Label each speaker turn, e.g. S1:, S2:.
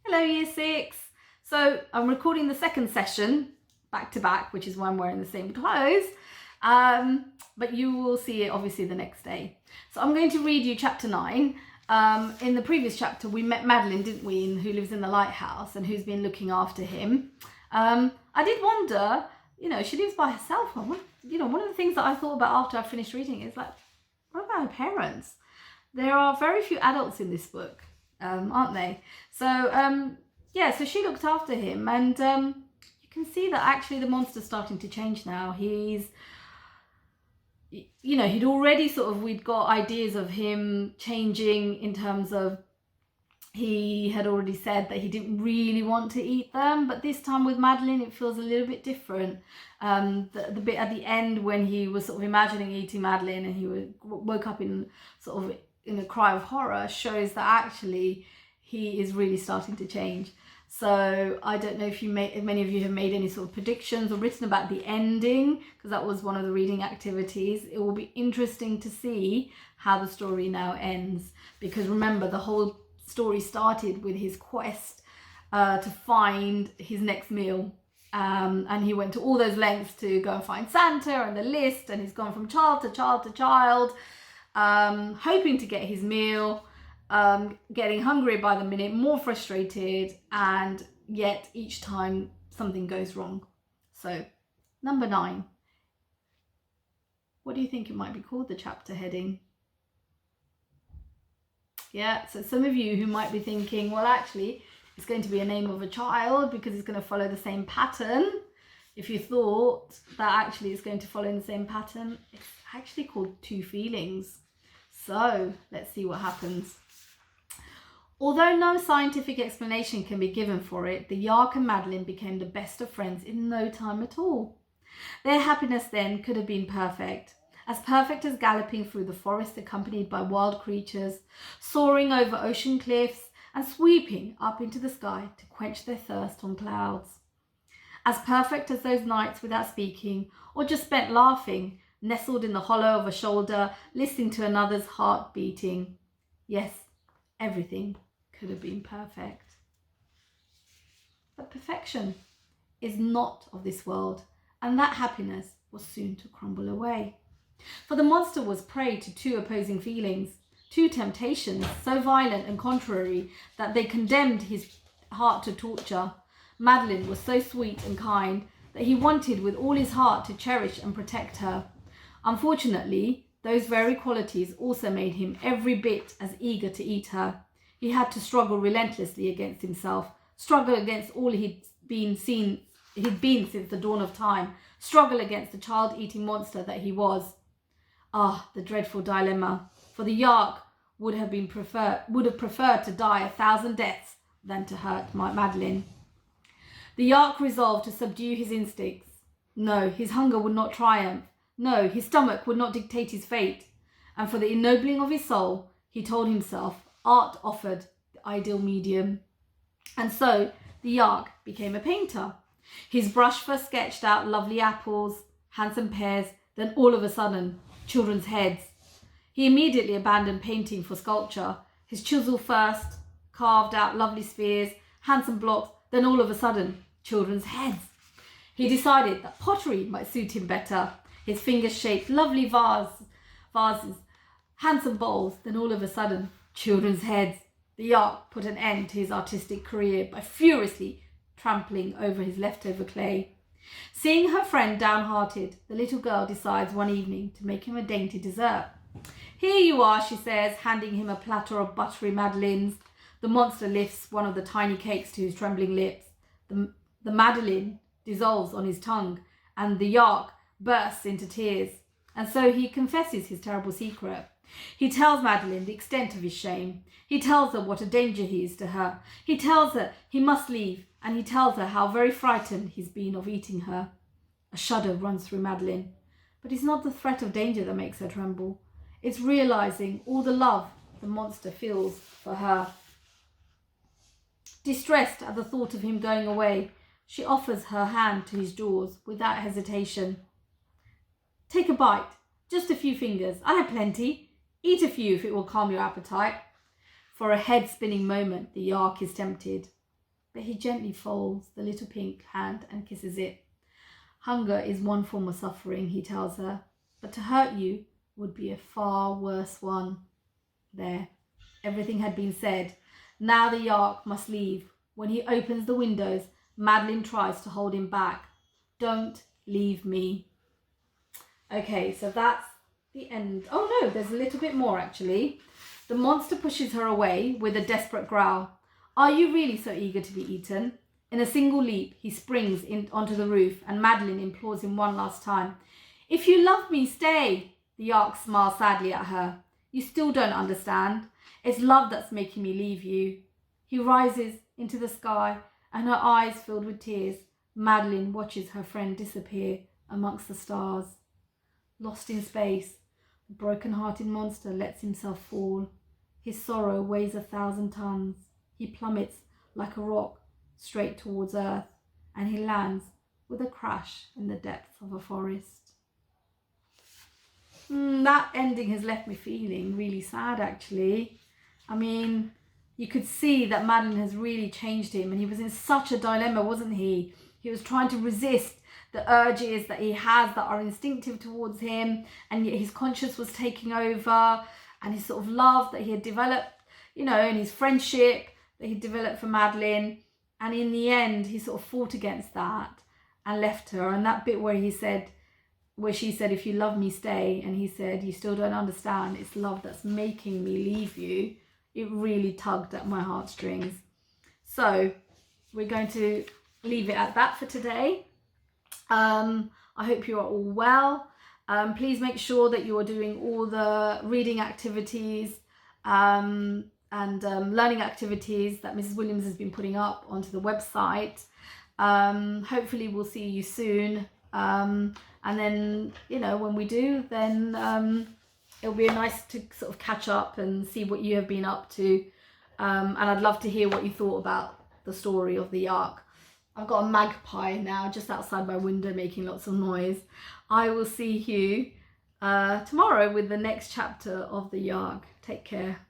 S1: Hello Year 6. So I'm recording the second session back to back, which is why I'm wearing the same clothes. But you will see it obviously the next day. So I'm going to read you chapter 9. In the previous chapter we met Madeline, didn't we, who lives in the lighthouse and who's been looking after him. I did wonder, she lives by herself. One of the things that I thought about after I finished reading is like, what about her parents? There are very few adults in this book, aren't they? So so she looked after him, and you can see that actually the monster's starting to change now. He'd already we'd got ideas of him changing in terms of he had already said that he didn't really want to eat them, but this time with Madeline it feels a little bit different. The bit at the end when he was imagining eating Madeline and he woke up in a cry of horror shows that actually he is really starting to change. So I don't know if many of you have made any sort of predictions or written about the ending, because that was one of the reading activities. It will be interesting to see how the story now ends, because remember, the whole story started with his quest to find his next meal, and he went to all those lengths to go and find Santa and the list, and he's gone from child to child to child, hoping to get his meal, getting hungrier by the minute, more frustrated, and yet each time something goes wrong. So number 9, what do you think it might be called, the chapter heading? Yeah, so some of you who might be thinking, well, actually it's going to be a name of a child because it's going to follow the same pattern. If you thought that actually it's going to follow in the same pattern, it's actually called Two Feelings. So let's see what happens. Although no scientific explanation can be given for it, the Yark and Madeline became the best of friends in no time at all. Their happiness then could have been perfect as galloping through the forest accompanied by wild creatures, soaring over ocean cliffs and sweeping up into the sky to quench their thirst on clouds. As perfect as those nights without speaking, or just spent laughing, nestled in the hollow of a shoulder, listening to another's heart beating. Yes, everything could have been perfect. But perfection is not of this world, and that happiness was soon to crumble away. For the monster was prey to two opposing feelings, two temptations so violent and contrary that they condemned his heart to torture. Madeline was so sweet and kind that he wanted with all his heart to cherish and protect her. Unfortunately, those very qualities also made him every bit as eager to eat her. He had to struggle relentlessly against himself, struggle against all he'd been since the dawn of time, struggle against the child-eating monster that he was. Ah, the dreadful dilemma, for the Yark would have preferred to die 1,000 deaths than to hurt Madeline. The Yark resolved to subdue his instincts. No, his hunger would not triumph. No, his stomach would not dictate his fate. And for the ennobling of his soul, he told himself, art offered the ideal medium. And so the Yark became a painter. His brush first sketched out lovely apples, handsome pears, then all of a sudden, children's heads. He immediately abandoned painting for sculpture. His chisel first carved out lovely spheres, handsome blocks, then all of a sudden, children's heads. He decided that pottery might suit him better. His fingers shaped lovely vases, handsome bowls, then all of a sudden, children's heads. The Yark put an end to his artistic career by furiously trampling over his leftover clay. Seeing her friend downhearted, the little girl decides one evening to make him a dainty dessert. Here you are, she says, handing him a platter of buttery madeleines. The monster lifts one of the tiny cakes to his trembling lips. The madeleine dissolves on his tongue, and the Yark bursts into tears. And so he confesses his terrible secret. He tells Madeline the extent of his shame. He tells her what a danger he is to her. He tells her he must leave, and he tells her how very frightened he's been of eating her. A shudder runs through Madeline, but it's not the threat of danger that makes her tremble. It's realizing all the love the monster feels for her. Distressed at the thought of him going away, she offers her hand to his jaws without hesitation. Take a bite, just a few fingers. I have plenty. Eat a few if it will calm your appetite. For a head-spinning moment, the Yark is tempted. but he gently folds the little pink hand and kisses it. Hunger is one form of suffering, he tells her, but to hurt you would be a far worse one. There, everything had been said. Now the Yark must leave. When he opens the windows, Madeline tries to hold him back. Don't leave me. Okay, so that's the end. Oh no, there's a little bit more actually. The monster pushes her away with a desperate growl. Are you really so eager to be eaten? In a single leap, he springs onto the roof and Madeline implores him one last time. If you love me, stay. The Yark smiles sadly at her. You still don't understand. It's love that's making me leave you. He rises into the sky and her eyes filled with tears. Madeline watches her friend disappear amongst the stars. Lost in space, the broken-hearted monster lets himself fall. His sorrow weighs 1,000 tons. He plummets like a rock straight towards Earth, and he lands with a crash in the depths of a forest. That ending has left me feeling really sad, actually. I mean, you could see that Madeline has really changed him, and he was in such a dilemma, wasn't he? He was trying to resist the urges that he has that are instinctive towards him, and yet his conscience was taking over, and his sort of love that he had developed, and his friendship that he developed for Madeline. And in the end, he sort of fought against that and left her. And that bit where she said, if you love me, stay. And he said, you still don't understand. It's love that's making me leave you. It really tugged at my heartstrings. So we're going to leave it at that for today. I hope you are all well. Please make sure that you are doing all the reading activities and learning activities that Mrs. Williams has been putting up onto the website. Hopefully we'll see you soon. And then, when we do, then it'll be nice to sort of catch up and see what you have been up to. And I'd love to hear what you thought about the story of the Yark. I've got a magpie now just outside my window making lots of noise. I will see you tomorrow with the next chapter of the Yark. Take care.